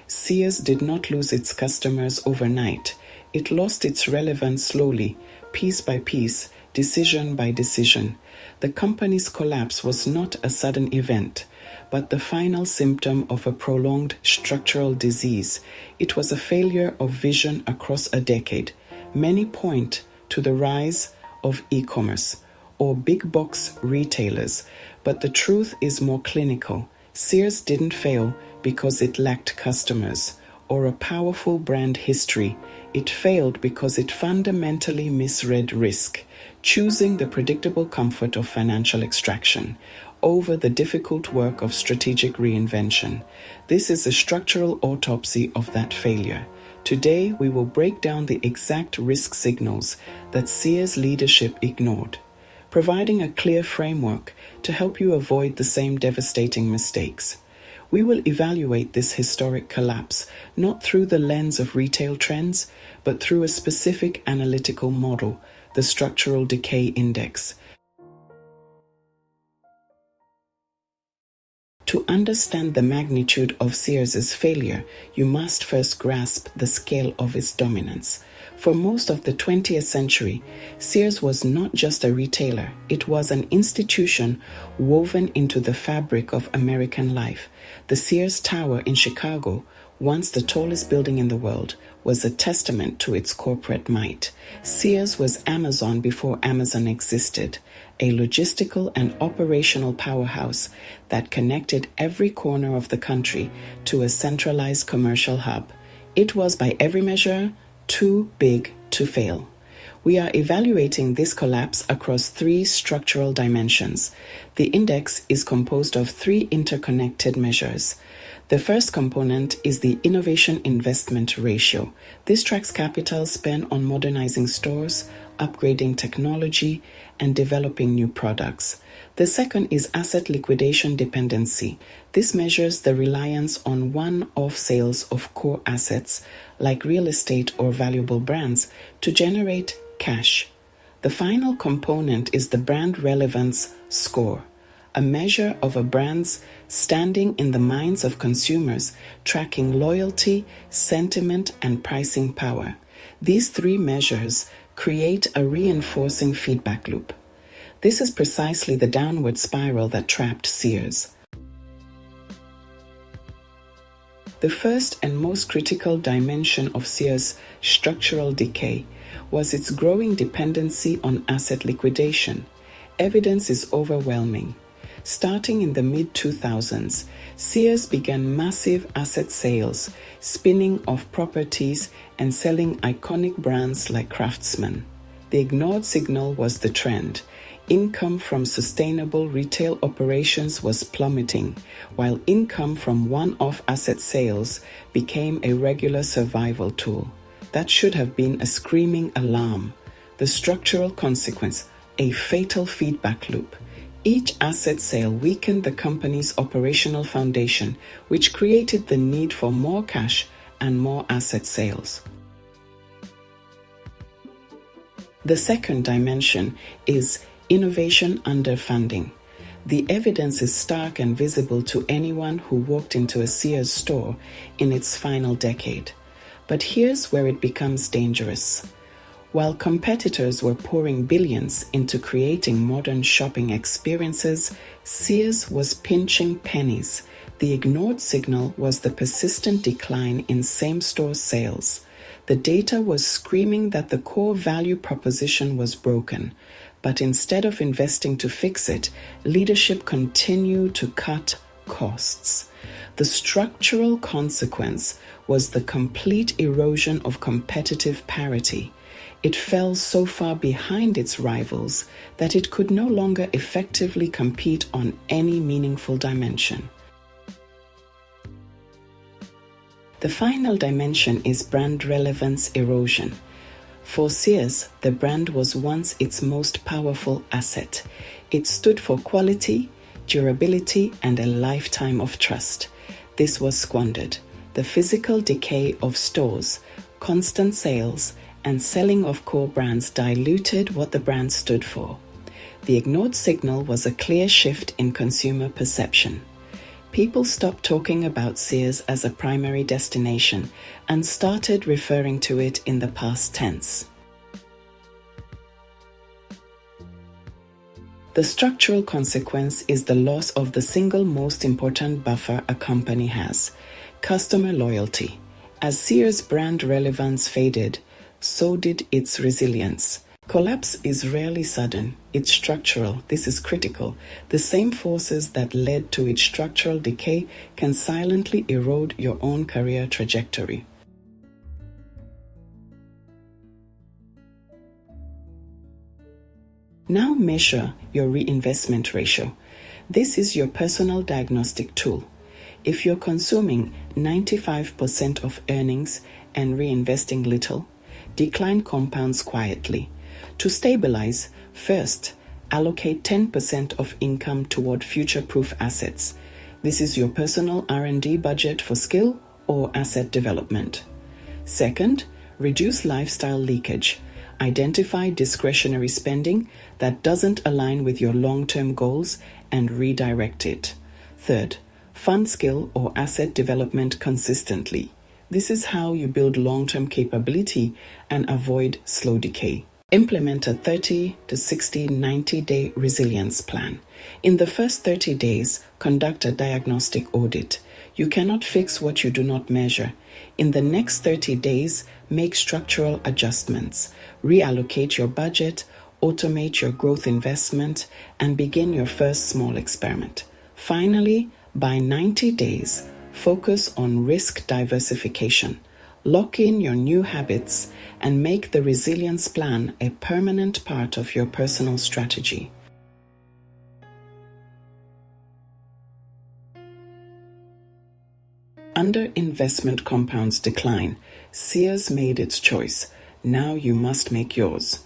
Sears did not lose its customers overnight. It lost its relevance slowly, piece by piece, decision by decision. The company's collapse was not a sudden event, but the final symptom of a prolonged structural disease. It was a failure of vision across a decade. Many point to the rise of e-commerce or big box retailers, but the truth is more clinical. Sears didn't fail because it lacked customers or a powerful brand history. It failed because it fundamentally misread risk, choosing the predictable comfort of financial extraction over the difficult work of strategic reinvention. This is a structural autopsy of that failure. Today, we will break down the exact risk signals that Sears leadership ignored, providing a clear framework to help you avoid the same devastating mistakes. We will evaluate this historic collapse not through the lens of retail trends, but through a specific analytical model, the Structural Decay Index. To understand the magnitude of Sears's failure, you must first grasp the scale of its dominance. For most of the 20th century, Sears was not just a retailer, it was an institution woven into the fabric of American life. The Sears Tower in Chicago, once the tallest building in the world, was a testament to its corporate might. Sears was Amazon before Amazon existed, a logistical and operational powerhouse that connected every corner of the country to a centralized commercial hub. It was, by every measure, too big to fail. We are evaluating this collapse across three structural dimensions. The index is composed of three interconnected measures. The first component is the innovation investment ratio. This tracks capital spent on modernizing stores, upgrading technology, and developing new products. The second is asset liquidation dependency. This measures the reliance on one-off sales of core assets like real estate or valuable brands to generate cash. The final component is the brand relevance score, a measure of a brand's standing in the minds of consumers, tracking loyalty, sentiment, and pricing power. These three measures create a reinforcing feedback loop. This is precisely the downward spiral that trapped Sears. The first and most critical dimension of Sears' structural decay was its growing dependency on asset liquidation. Evidence is overwhelming. Starting in the mid-2000s, Sears began massive asset sales, spinning off properties and selling iconic brands like Craftsman. The ignored signal was the trend. Income from sustainable retail operations was plummeting, while income from one-off asset sales became a regular survival tool. That should have been a screaming alarm. The structural consequence, a fatal feedback loop. Each asset sale weakened the company's operational foundation, which created the need for more cash and more asset sales. The second dimension is innovation underfunding. The evidence is stark and visible to anyone who walked into a Sears store in its final decade. But here's where it becomes dangerous. While competitors were pouring billions into creating modern shopping experiences, Sears was pinching pennies. The ignored signal was the persistent decline in same-store sales. The data was screaming that the core value proposition was broken, but instead of investing to fix it, leadership continued to cut costs. The structural consequence was the complete erosion of competitive parity. It fell so far behind its rivals that it could no longer effectively compete on any meaningful dimension. The final dimension is brand relevance erosion. For Sears, the brand was once its most powerful asset. It stood for quality, durability, and a lifetime of trust. This was squandered. The physical decay of stores, constant sales, and selling of core brands diluted what the brand stood for. The ignored signal was a clear shift in consumer perception. People stopped talking about Sears as a primary destination and started referring to it in the past tense. The structural consequence is the loss of the single most important buffer a company has: customer loyalty. As Sears' brand relevance faded, so did its resilience. Collapse is rarely sudden, it's structural. This is critical. The same forces that led to its structural decay can silently erode your own career trajectory. Now measure your reinvestment ratio. This is your personal diagnostic tool. If you're consuming 95% of earnings and reinvesting little, decline compounds quietly. To stabilize, first, allocate 10% of income toward future-proof assets. This is your personal R&D budget for skill or asset development. Second, reduce lifestyle leakage. Identify discretionary spending that doesn't align with your long-term goals and redirect it. Third, fund skill or asset development consistently. This is how you build long-term capability and avoid slow decay. Implement a 30 to 60, 90-day resilience plan. In the first 30 days, conduct a diagnostic audit. You cannot fix what you do not measure. In the next 30 days, make structural adjustments. Reallocate your budget, automate your growth investment, and begin your first small experiment. Finally, by 90 days, focus on risk diversification. Lock in your new habits and make the resilience plan a permanent part of your personal strategy. Under investment compounds decline, Sears made its choice. Now you must make yours.